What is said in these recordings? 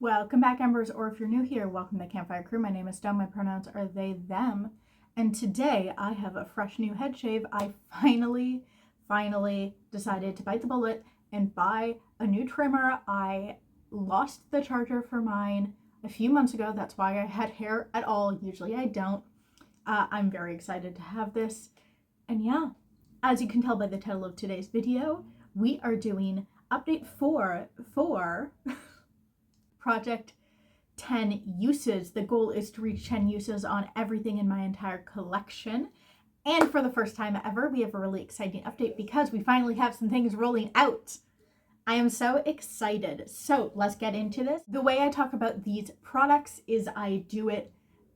Welcome back, Embers, or if you're new here, welcome to Campfire Crew. My name is Dom. My pronouns are they, them. And today I have a fresh new head shave. I finally decided to bite the bullet and buy a new trimmer. I lost the charger for mine a few months ago. That's why I had hair at all. Usually I don't. I'm very excited to have this. And yeah, as you can tell by the title of today's video, we are doing update 4 for Project 10 uses. The goal is to reach 10 uses on everything in my entire collection. And for the first time ever, we have a really exciting update because we finally have some things rolling out. I am so excited. So let's get into this. The way I talk about these products is I do it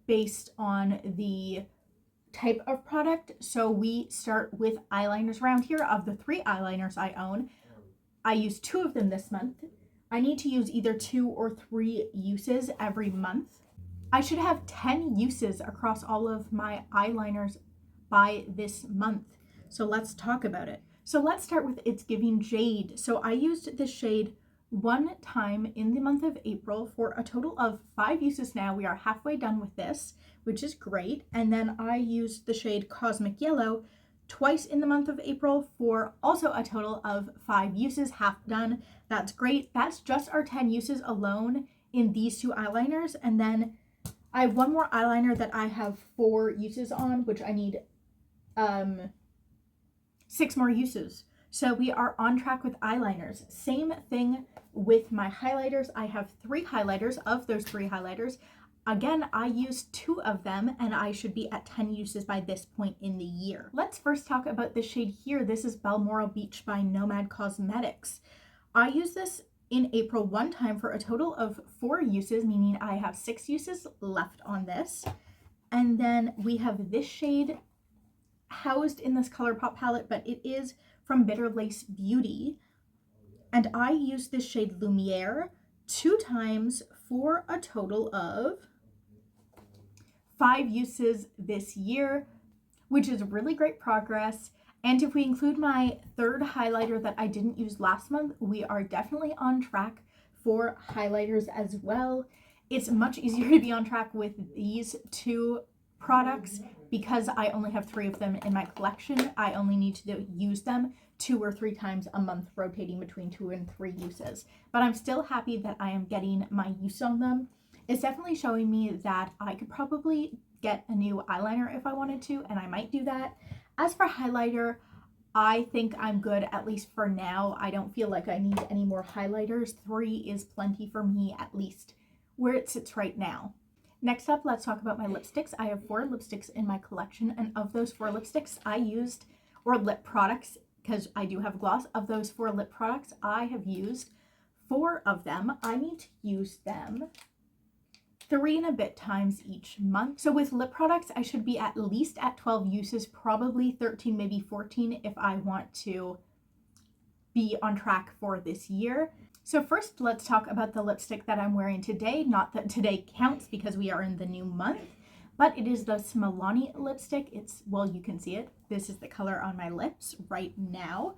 based on the type of product. So we start with eyeliners around here. Of the 3 eyeliners I own, I use 2 of them this month. I need to use either 2 or 3 uses every month. I should have 10 uses across all of my eyeliners by this month. So let's talk about it. So let's start with It's Giving Jade. So I used this shade 1 time in the month of April for a total of 5 uses now. We are halfway done with this, which is great. And then I used the shade Cosmic Yellow twice in the month of April for also a total of 5 uses, half done. That's great. That's just our 10 uses alone in these 2 eyeliners. And then I have 1 more eyeliner that I have 4 uses on, which I need 6 more uses. So we are on track with eyeliners. Same thing with my highlighters. I have 3 highlighters. Of those 3 highlighters, again, I used 2 of them and I should be at 10 uses by this point in the year. Let's first talk about this shade here. This is Balmoral Beach by Nomad Cosmetics. I used this in April 1 time for a total of 4 uses, meaning I have 6 uses left on this. And then we have this shade housed in this ColourPop palette, but it is from Bitter Lace Beauty. And I used this shade Lumiere 2 times for a total of 5 uses this year, which is really great progress. And if we include my 3rd highlighter that I didn't use last month, we are definitely on track for highlighters as well. It's much easier to be on track with these 2 products because I only have 3 of them in my collection. I only need to use them 2 or 3 times a month, rotating between 2 and 3 uses. But I'm still happy that I am getting my use on them. It's definitely showing me that I could probably get a new eyeliner if I wanted to, and I might do that. As for highlighter, I think I'm good, at least for now. I don't feel like I need any more highlighters. 3 is plenty for me, at least where it sits right now. Next up, let's talk about my lipsticks. I have 4 lipsticks in my collection, and of those 4 lipsticks I used, or lip products, because I do have gloss, of those 4 lip products, I have used 4 of them. I need to use them 3 and a bit times each month. So with lip products, I should be at least at 12 uses, probably 13, maybe 14 if I want to be on track for this year. So first, let's talk about the lipstick that I'm wearing today. Not that today counts because we are in the new month, but it is the Smilani lipstick. It's, well, you can see it. This is the color on my lips right now.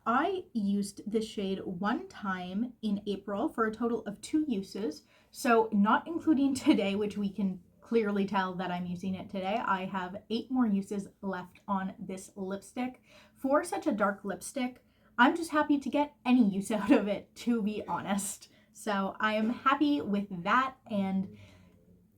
I used this shade 1 time in April for a total of 2 uses. So not including today, which we can clearly tell that I'm using it today. I have 8 more uses left on this lipstick. For such a dark lipstick, I'm just happy to get any use out of it, to be honest. So I am happy with that, and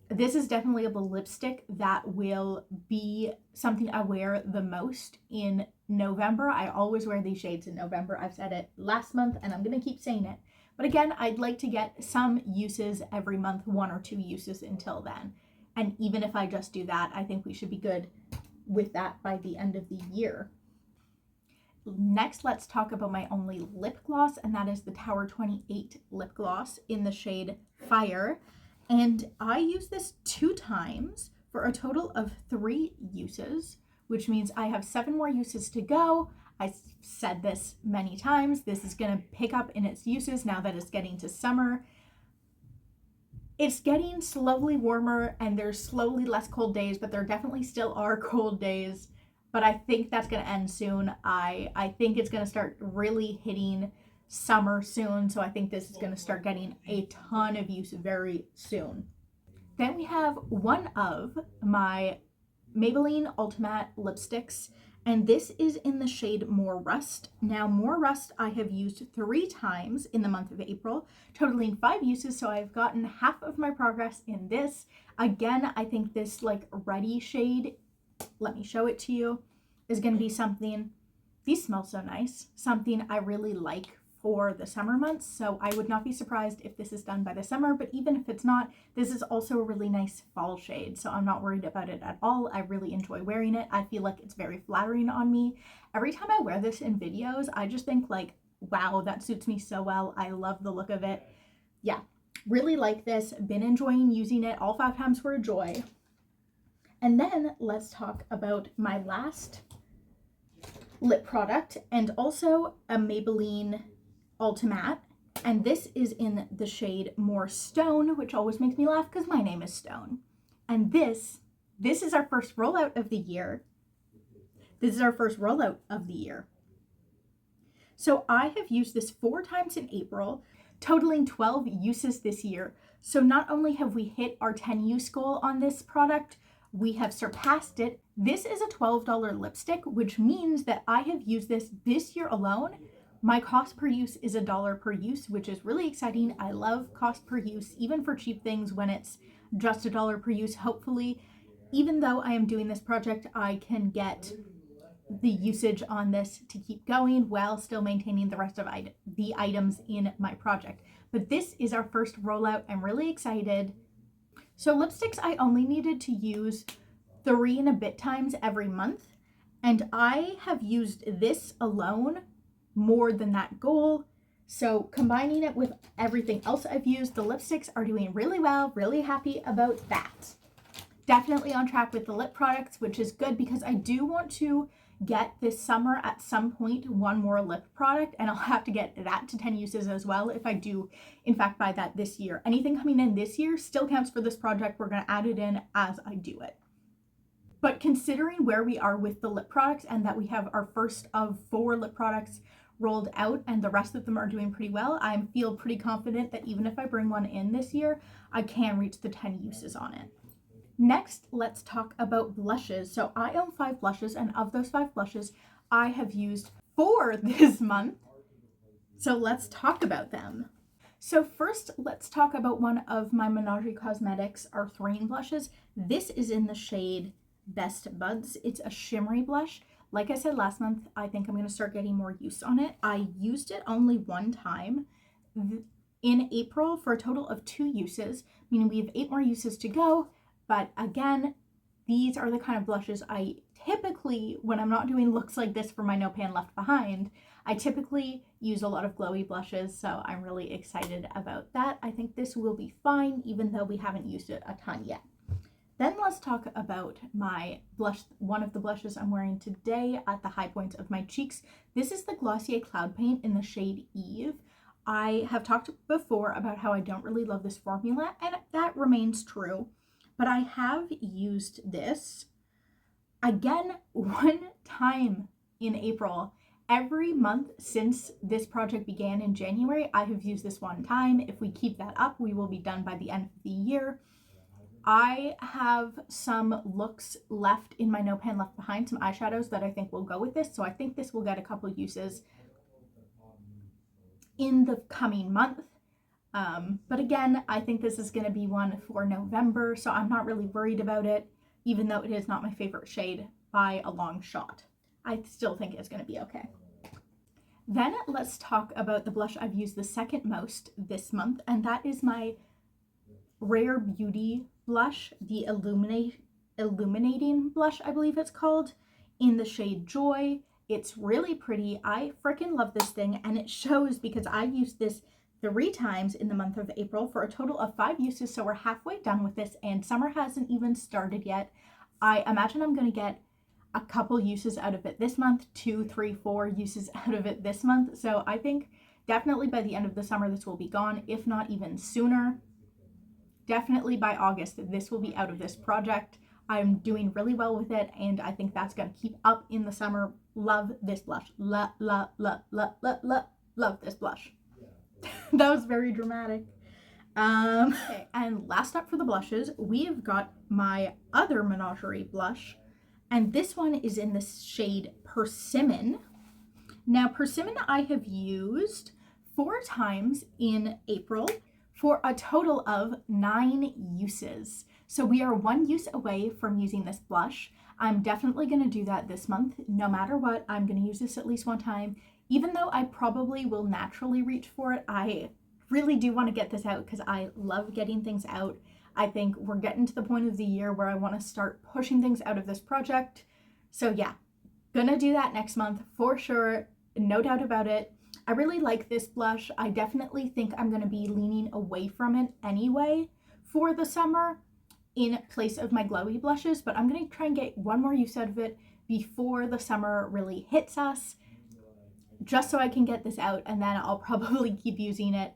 this is definitely a lipstick that will be something I wear the most in November. I always wear these shades in November. I've said it last month and I'm going to keep saying it. But again, I'd like to get some uses every month, 1 or 2 uses until then. And even if I just do that, I think we should be good with that by the end of the year. Next, let's talk about my only lip gloss, and that is the Tower 28 lip gloss in the shade Fire. And I used this 2 times for a total of 3 uses, which means I have 7 more uses to go. I said this many times. This is going to pick up in its uses now that it's getting to summer. It's getting slowly warmer and there's slowly less cold days, but there definitely still are cold days. But I think that's going to end soon. I think it's going to start really hitting summer soon, so I think this is going to start getting a ton of use very soon. Then we have one of my Maybelline Ultimate lipsticks, and this is in the shade More Rust. Now, More Rust I have used 3 times in the month of April, totaling 5 uses, so I've gotten half of my progress in this. Again, I think this like Ready shade, let me show it to you, is going to be something, these smell so nice, something I really like for the summer months, so I would not be surprised if this is done by the summer, but even if it's not, this is also a really nice fall shade, so I'm not worried about it at all. I really enjoy wearing it. I feel like it's very flattering on me. Every time I wear this in videos, I just think like, wow, that suits me so well. I love the look of it. Yeah, really like this. Been enjoying using it. All 5 times were a joy. And then let's talk about my last lip product, and also a Maybelline Ultimate, and this is in the shade More Stone, which always makes me laugh because my name is Stone. And this is our first rollout of the year. This is our first rollout of the year. So I have used this 4 times in April, totaling 12 uses this year. So not only have we hit our 10 use goal on this product, we have surpassed it. This is a $12 lipstick, which means that I have used this year alone. My cost per use is $1 per use, which is really exciting. I love cost per use, even for cheap things when it's just $1 per use. Hopefully, even though I am doing this project, I can get the usage on this to keep going while still maintaining the rest of the items in my project. But this is our first rollout. I'm really excited. So lipsticks, I only needed to use 3 and a bit times every month, and I have used this alone more than that goal. So combining it with everything else I've used, the lipsticks are doing really well. Really happy about that. Definitely on track with the lip products, which is good because I do want to get this summer at some point 1 more lip product, and I'll have to get that to 10 uses as well if I do in fact buy that this year. Anything coming in this year still counts for this project. We're going to add it in as I do it. But considering where we are with the lip products and that we have our first of 4 lip products rolled out and the rest of them are doing pretty well, I feel pretty confident that even if I bring one in this year, I can reach the 10 uses on it. Next, let's talk about blushes. So I own 5 blushes, and of those 5 blushes, I have used 4 this month. So let's talk about them. So first, let's talk about one of my Menage Cosmetics Arthurine blushes. This is in the shade Best Buds. It's a shimmery blush. Like I said last month, I think I'm going to start getting more use on it. I used it only 1 time in April for a total of 2 uses, meaning we have 8 more uses to go. But again, these are the kind of blushes I typically, when I'm not doing looks like this for my No Pan Left Behind, I typically use a lot of glowy blushes, so I'm really excited about that. I think this will be fine, even though we haven't used it a ton yet. Then let's talk about my blush, one of the blushes I'm wearing today at the high points of my cheeks. This is the Glossier Cloud Paint in the shade Eve. I have talked before about how I don't really love this formula, and that remains true. But I have used this, again, 1 time in April. Every month since this project began in January, I have used this 1 time. If we keep that up, we will be done by the end of the year. I have some looks left in my No Pan Left Behind, some eyeshadows that I think will go with this. So I think this will get a couple uses in the coming month. But again, I think this is going to be one for November, so I'm not really worried about it, even though it is not my favorite shade by a long shot. I still think it's going to be okay. Then let's talk about the blush I've used the second most this month, and that is my Rare Beauty blush, the Illuminating blush, I believe it's called, in the shade Joy. It's really pretty. I freaking love this thing, and it shows because I used this 3 times in the month of April for a total of 5 uses, so we're halfway done with this, and summer hasn't even started yet. I imagine I'm going to get a couple uses out of it this month, 2, 3, 4 uses out of it this month, so I think definitely by the end of the summer this will be gone, if not even sooner. Definitely by August this will be out of this project. I'm doing really well with it, and I think that's going to keep up in the summer. Love this blush. Love Love this blush. That was very dramatic. Okay, and last up for the blushes, we have got my other Menagerie blush, and this one is in the shade Persimmon. Now, Persimmon I have used 4 times in April for a total of 9 uses. So we are 1 use away from using this blush. I'm definitely going to do that this month. No matter what, I'm going to use this at least 1 time. Even though I probably will naturally reach for it, I really do want to get this out because I love getting things out. I think we're getting to the point of the year where I want to start pushing things out of this project. So yeah, gonna do that next month for sure, no doubt about it. I really like this blush. I definitely think I'm gonna be leaning away from it anyway for the summer in place of my glowy blushes, but I'm gonna try and get 1 more use out of it before the summer really hits us, just so I can get this out, and then I'll probably keep using it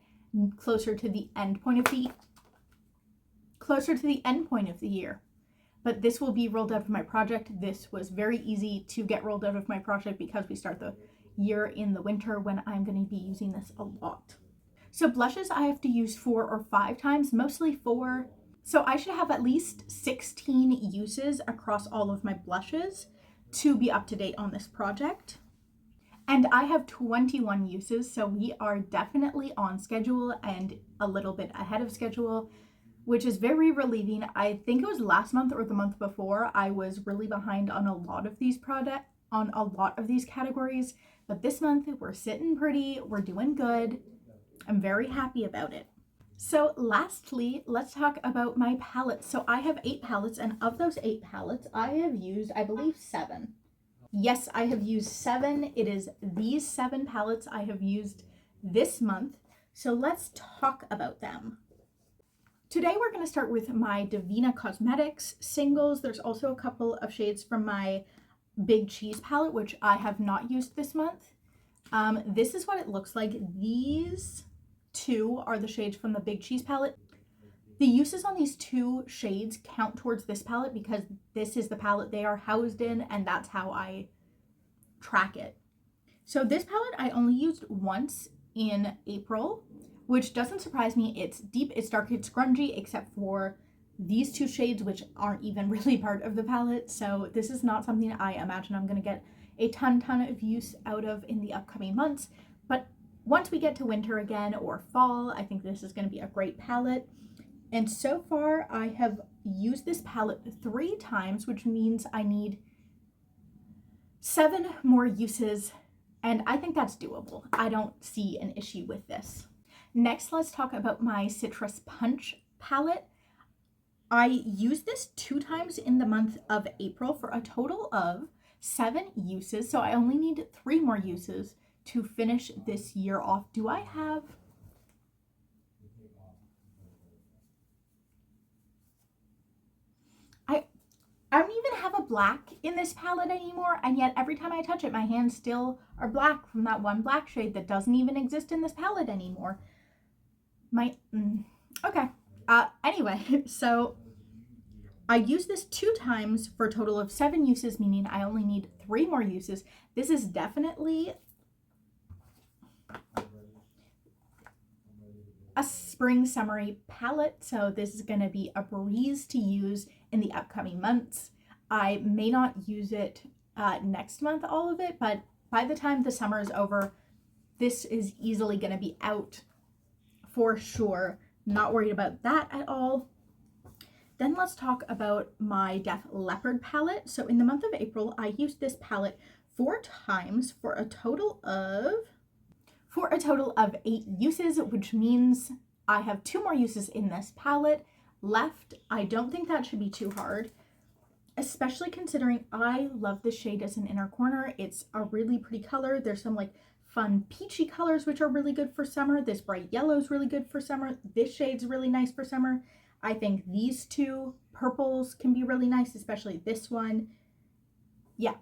closer to the end point of the year. But this will be rolled out of my project. This was very easy to get rolled out of my project because we start the year in the winter when I'm going to be using this a lot. So blushes I have to use 4 or 5 times, mostly 4. So I should have at least 16 uses across all of my blushes to be up to date on this project. And I have 21 uses, so we are definitely on schedule and a little bit ahead of schedule, which is very relieving. I think it was last month or the month before I was really behind on a lot of these categories, but this month we're sitting pretty, we're doing good. I'm very happy about it. So lastly, let's talk about my palettes. So I have 8 palettes, and of those 8 palettes, I have used, I believe, 7. Yes, I have used 7. It is these 7 palettes I have used this month. So let's talk about them. Today we're going to start with my Divina Cosmetics singles. There's also a couple of shades from my Big Cheese palette, which I have not used this month. This is what it looks like. These 2 are the shades from the Big Cheese palette. The uses on these 2 shades count towards this palette because this is the palette they are housed in, and that's how I track it. So this palette I only used once in April, which doesn't surprise me. It's deep, it's dark, it's grungy, except for these 2 shades, which aren't even really part of the palette. So this is not something I imagine I'm going to get a ton of use out of in the upcoming months. But once we get to winter again or fall, I think this is going to be a great palette. And so far I have used this palette 3 times, which means I need 7 more uses, and I think that's doable. I don't see an issue with this. Next, let's talk about my Citrus Punch palette. I used this 2 times in the month of April for a total of 7 uses, so I only need 3 more uses to finish this year off. Do I have... I don't even have a black in this palette anymore, and yet every time I touch it, my hands still are black from that one black shade that doesn't even exist in this palette anymore. Okay. Anyway, so I used this 2 times for a total of 7 uses, meaning I only need 3 more uses. This is definitely a spring summery palette, so this is going to be a breeze to use in the upcoming months. I may not use it next month, all of it, but by the time the summer is over, this is easily going to be out for sure. Not worried about that at all. Then let's talk about my Def Leppard palette. So in the month of April, I used this palette 4 times for a total of 8 uses, which means I have 2 more uses in this palette left. I don't think that should be too hard, especially considering I love this shade as an inner corner. It's a really pretty color. There's some like fun peachy colors which are really good for summer. This bright yellow is really good for summer. This shade's really nice for summer. I think these 2 purples can be really nice, especially this one. Yeah,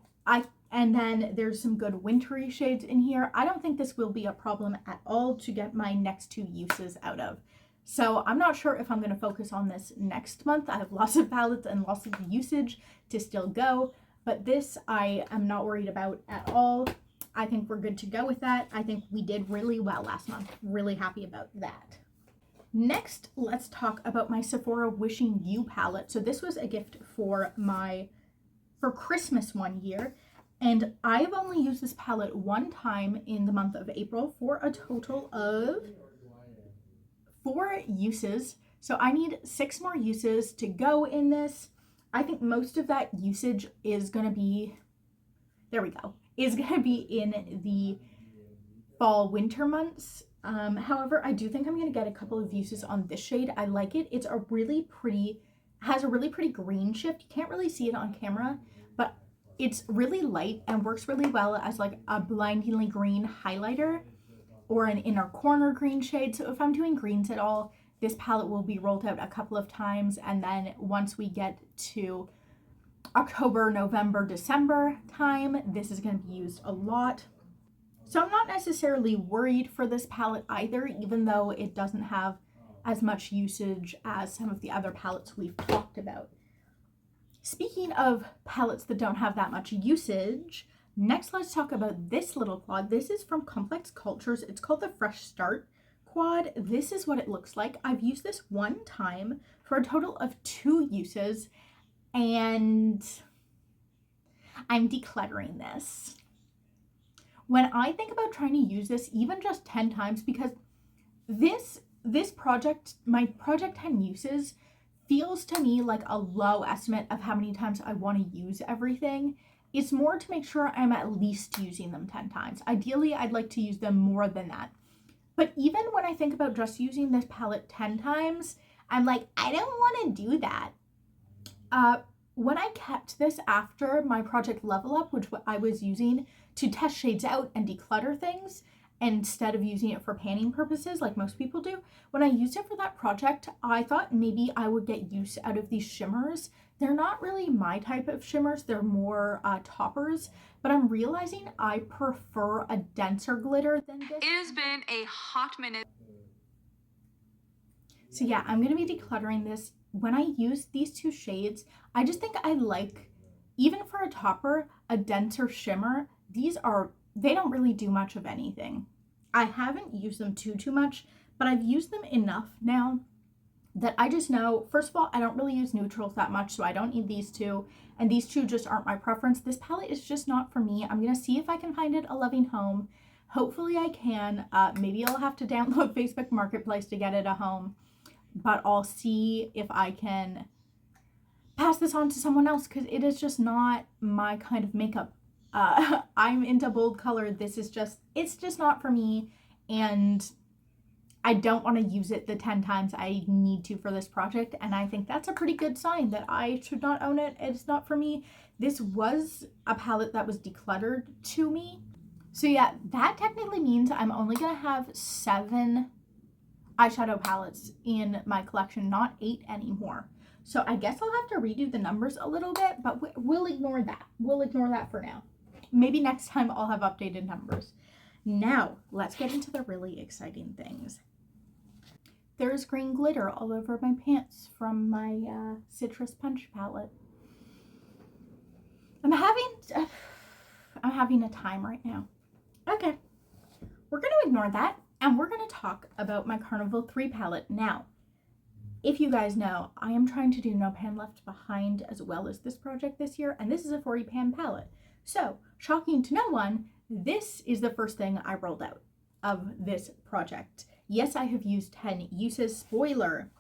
and then there's some good wintry shades in here. I don't think this will be a problem at all to get my next 2 uses out of. So I'm not sure if I'm going to focus on this next month. I have lots of palettes and lots of usage to still go, but this I am not worried about at all. I think we're good to go with that. I think we did really well last month. Really happy about that. Next, let's talk about my Sephora Wishing You palette. So this was a gift for Christmas one year, and I've only used this palette one time in the month of April for a total of 4 uses. So I need 6 more uses to go in this. I think most of that usage is going to be, there we go, is going to be in the fall winter months. However, I do think I'm going to get a couple of uses on this shade. I like it. It's a really pretty, has a really pretty green shift. You can't really see it on camera, but it's really light and works really well as like a blindingly green highlighter or an inner corner green shade. So if I'm doing greens at all, this palette will be rolled out a couple of times, and then once we get to October, November, December time, this is going to be used a lot. So I'm not necessarily worried for this palette either, even though it doesn't have as much usage as some of the other palettes we've talked about. Speaking of palettes that don't have that much usage, next let's talk about this little quad. This is from Complex Cultures. It's called the Fresh Start quad. This is what it looks like. I've used this one time for a total of 2 uses, and I'm decluttering this. When I think about trying to use this even just 10 times, because this project, my project 10 uses, feels to me like a low estimate of how many times I want to use everything. It's more to make sure I'm at least using them 10 times. Ideally, I'd like to use them more than that. But even when I think about just using this palette 10 times, I'm like, I don't want to do that. When I kept this after my project Level Up, which I was using to test shades out and declutter things, instead of using it for panning purposes like most people do, when I used it for that project, I thought maybe I would get use out of these shimmers. They're not really my type of shimmers. They're more toppers, but I'm realizing I prefer a denser glitter than this. It has been a hot minute. So yeah, I'm going to be decluttering this. When I use these 2 shades, I just think I like, even for a topper, a denser shimmer. They don't really do much of anything. I haven't used them too much, but I've used them enough now that I just know, first of all, I don't really use neutrals that much, so I don't need these 2, and these 2 just aren't my preference. This palette is just not for me. I'm going to see if I can find it a loving home. Hopefully I can. Maybe I'll have to download Facebook Marketplace to get it a home, but I'll see if I can pass this on to someone else, because it is just not my kind of makeup. I'm into bold color. It's just not for me, and I don't want to use it the 10 times I need to for this project, and I think that's a pretty good sign that I should not own it. It's not for me. This was a palette that was decluttered to me. So yeah, that technically means I'm only going to have 7 eyeshadow palettes in my collection, not 8 anymore. So I guess I'll have to redo the numbers a little bit, but we'll ignore that. We'll ignore that for now. Maybe next time I'll have updated numbers. Now, let's get into the really exciting things. There's green glitter all over my pants from my Citrus Punch palette. I'm having a time right now. Okay, we're going to ignore that, and we're going to talk about my Carnival 3 palette. Now, if you guys know, I am trying to do No Pan Left Behind as well as this project this year, and this is a 40 pan palette. So, shocking to no one, this is the first thing I rolled out of this project. Yes, I have used 10 uses, spoiler.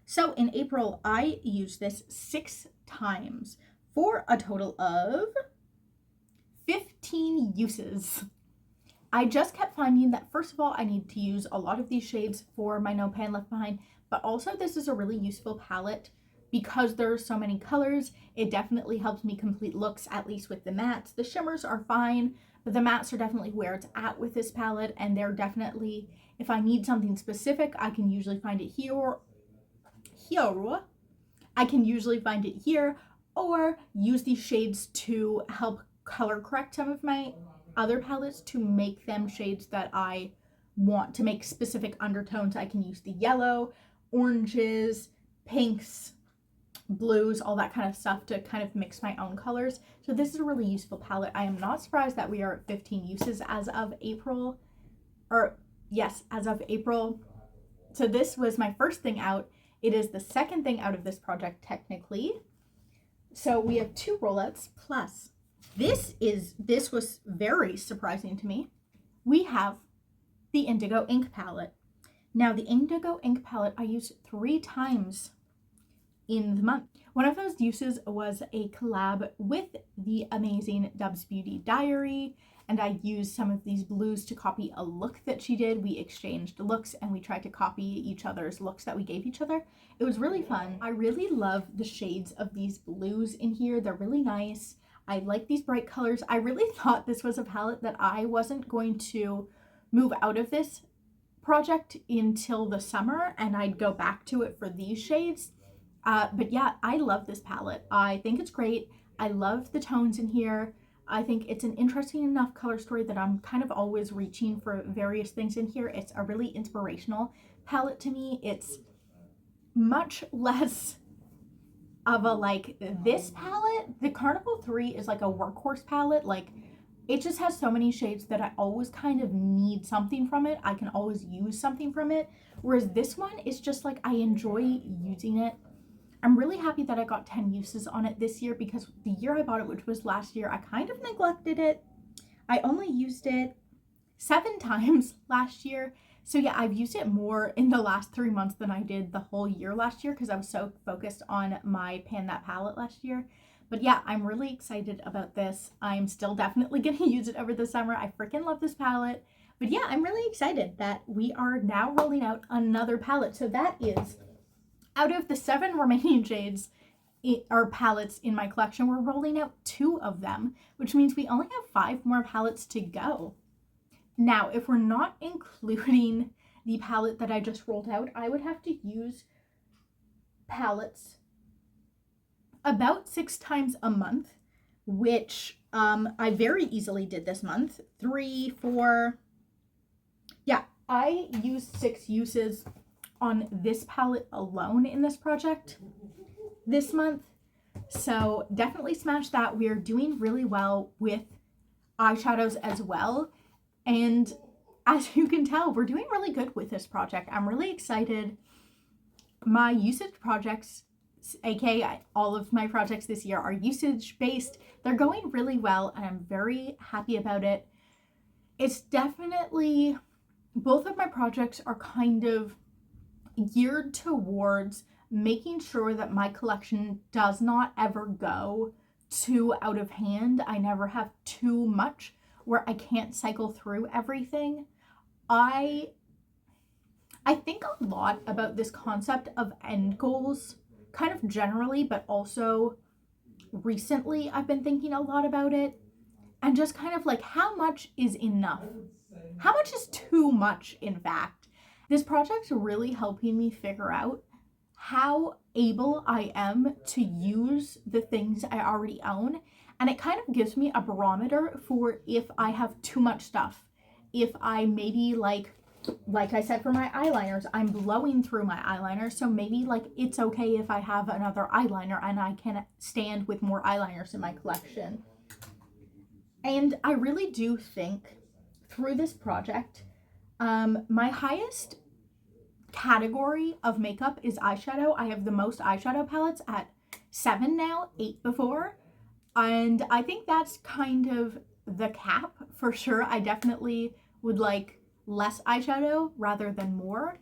So in April, I used this 6 times for a total of 15 uses. I just kept finding that, first of all, I need to use a lot of these shades for my No Pan Left Behind, but also this is a really useful palette because there are so many colors. It definitely helps me complete looks, at least with the mattes. The shimmers are fine, but the mattes are definitely where it's at with this palette, and they're definitely, if I need something specific, I can usually find it here. I can usually find it here, or use these shades to help color correct some of my other palettes to make them shades that I want to make specific undertones. I can use the yellow, oranges, pinks, blues, all that kind of stuff to kind of mix my own colors. So this is a really useful palette. I am not surprised that we are at 15 uses as of April, or yes, as of April. So this was my first thing out. It is the second thing out of this project technically. So we have 2 rollouts plus this was very surprising to me. We have the Indigo Ink palette. Now the Indigo Ink palette I used 3 times in the month. One of those uses was a collab with the amazing Dubs Beauty Diary, and I used some of these blues to copy a look that she did. We exchanged looks and we tried to copy each other's looks that we gave each other. It was really fun. I really love the shades of these blues in here. They're really nice. I like these bright colors. I really thought this was a palette that I wasn't going to move out of this project until the summer and I'd go back to it for these shades. But yeah, I love this palette. I think it's great. I love the tones in here. I think it's an interesting enough color story that I'm kind of always reaching for various things in here. It's a really inspirational palette to me. It's much less of a like this palette. The Carnival 3 is like a workhorse palette. Like it just has so many shades that I always kind of need something from it. I can always use something from it. Whereas this one is just like I enjoy using it. I'm really happy that I got 10 uses on it this year because the year I bought it, which was last year, I kind of neglected it. I only used it 7 times last year. So yeah, I've used it more in the last 3 months than I did the whole year last year because I was so focused on my Pan That palette last year. But yeah, I'm really excited about this. I'm still definitely going to use it over the summer. I freaking love this palette. But yeah, I'm really excited that we are now rolling out another palette. So that is, out of the 7 remaining shades or palettes in my collection, we're rolling out 2 of them, which means we only have 5 more palettes to go. Now, if we're not including the palette that I just rolled out, I would have to use palettes about 6 times a month, which I very easily did this month. 3, 4, yeah, I used 6 uses on this palette alone in this project this month. So definitely smash that. We're doing really well with eyeshadows as well. And as you can tell, we're doing really good with this project. I'm really excited. My usage projects, aka all of my projects this year, are usage based. They're going really well and I'm very happy about it. It's definitely, both of my projects are kind of geared towards making sure that my collection does not ever go too out of hand. I never have too much where I can't cycle through everything. I think a lot about this concept of end goals, kind of generally, but also recently I've been thinking a lot about it, and just kind of like how much is enough? How much is too much, in fact? This project's really helping me figure out how able I am to use the things I already own. And it kind of gives me a barometer for if I have too much stuff. If I maybe like I said for my eyeliners, I'm blowing through my eyeliner. So maybe like it's okay if I have another eyeliner and I can stand with more eyeliners in my collection. And I really do think through this project, my highest category of makeup is eyeshadow. I have the most eyeshadow palettes at 7 now, 8 before. And I think that's kind of the cap for sure. I definitely would like less eyeshadow rather than more.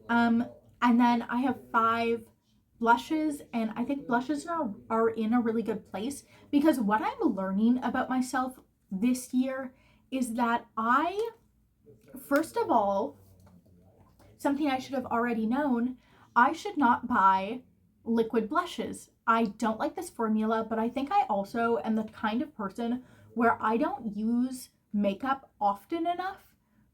And then I have 5 blushes, and I think blushes are in a really good place because what I'm learning about myself this year is that first of all, something I should have already known, I should not buy liquid blushes. I don't like this formula, but I think I also am the kind of person where I don't use makeup often enough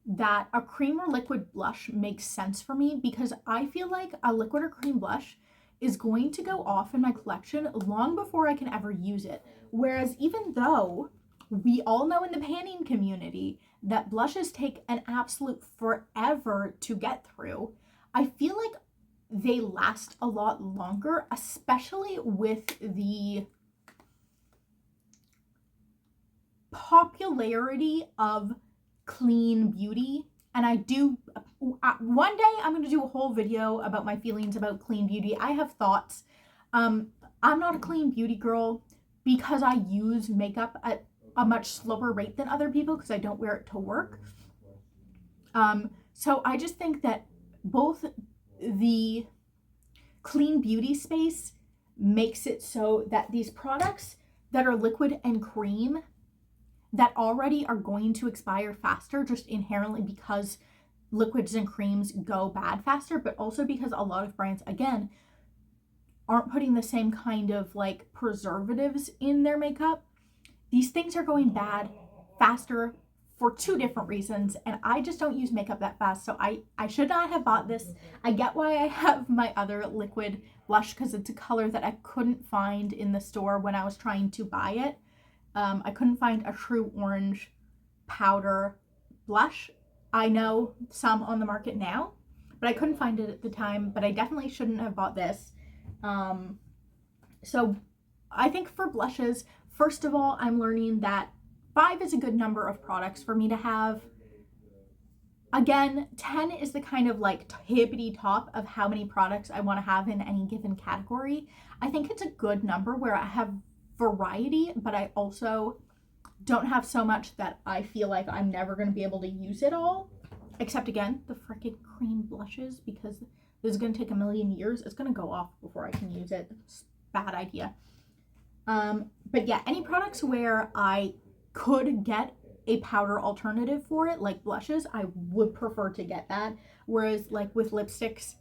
that a cream or liquid blush makes sense for me, because I feel like a liquid or cream blush is going to go off in my collection long before I can ever use it. Whereas even though we all know in the panning community that blushes take an absolute forever to get through, I feel like they last a lot longer, especially with the popularity of clean beauty. And I do, one day I'm going to do a whole video about my feelings about clean beauty. I have thoughts. I'm not a clean beauty girl because I use makeup at a much slower rate than other people because I don't wear it to work. So I just think that both the clean beauty space makes it so that these products that are liquid and cream that already are going to expire faster just inherently because liquids and creams go bad faster, but also because a lot of brands, again, aren't putting the same kind of like preservatives in their makeup. These things are going bad faster for two different reasons, and I just don't use makeup that fast, so I should not have bought this. I get why I have my other liquid blush because it's a color that I couldn't find in the store when I was trying to buy it. I couldn't find a true orange powder blush. I know some on the market now, but I couldn't find it at the time, but I definitely shouldn't have bought this. So I think for blushes, first of all, I'm learning that 5 is a good number of products for me to have. Again, 10 is the kind of like hippity top of how many products I want to have in any given category. I think it's a good number where I have variety, but I also don't have so much that I feel like I'm never going to be able to use it all. Except again, the freaking cream blushes, because this is going to take a million years. It's going to go off before I can use it. It's a bad idea. But yeah, any products where I could get a powder alternative for it, like blushes, I would prefer to get that. Whereas like with lipsticks,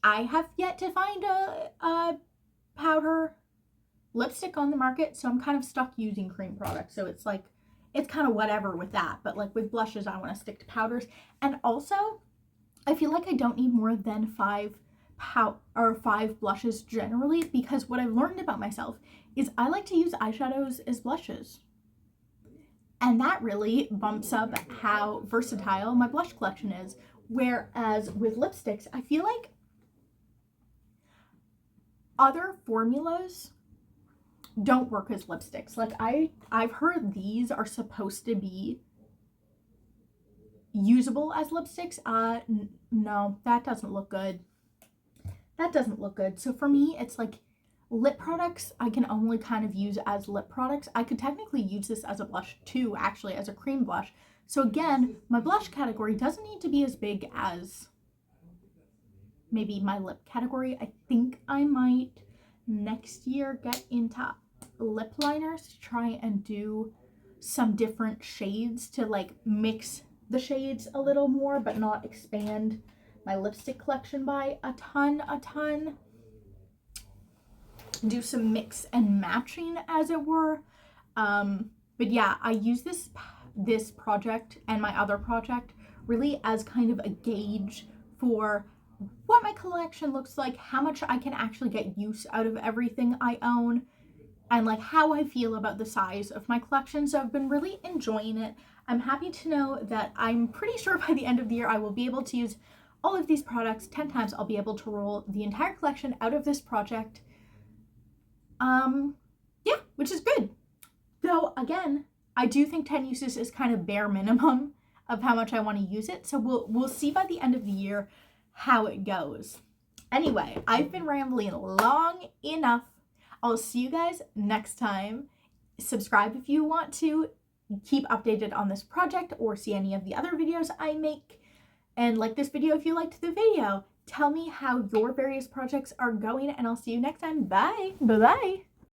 I have yet to find a powder lipstick on the market, so I'm kind of stuck using cream products. So it's like, it's kind of whatever with that. But like with blushes, I want to stick to powders. And also, I feel like I don't need more than 5 blushes generally, because what I've learned about myself is I like to use eyeshadows as blushes. And that really bumps up how versatile my blush collection is. Whereas with lipsticks, I feel like other formulas don't work as lipsticks. Like I've heard these are supposed to be usable as lipsticks. No, that doesn't look good. That doesn't look good. So for me, it's like lip products I can only kind of use as lip products. I could technically use this as a blush too, actually, as a cream blush. So again, my blush category doesn't need to be as big as maybe my lip category. I think I might next year get into lip liners to try and do some different shades to like mix the shades a little more, but not expand my lipstick collection by a ton. Do some mix and matching, as it were. But yeah, I use this project and my other project really as kind of a gauge for what my collection looks like, how much I can actually get use out of everything I own, and like how I feel about the size of my collection. So I've been really enjoying it. I'm happy to know that I'm pretty sure by the end of the year I will be able to use all of these products 10 times. I'll be able to roll the entire collection out of this project. Yeah, which is good. Though again, I do think 10 uses is kind of bare minimum of how much I want to use it. So we'll see by the end of the year how it goes. Anyway, I've been rambling long enough. I'll see you guys next time. Subscribe if you want to keep updated on this project or see any of the other videos I make. And like this video if you liked the video. Tell me how your various projects are going, and I'll see you next time. Bye. Bye-bye.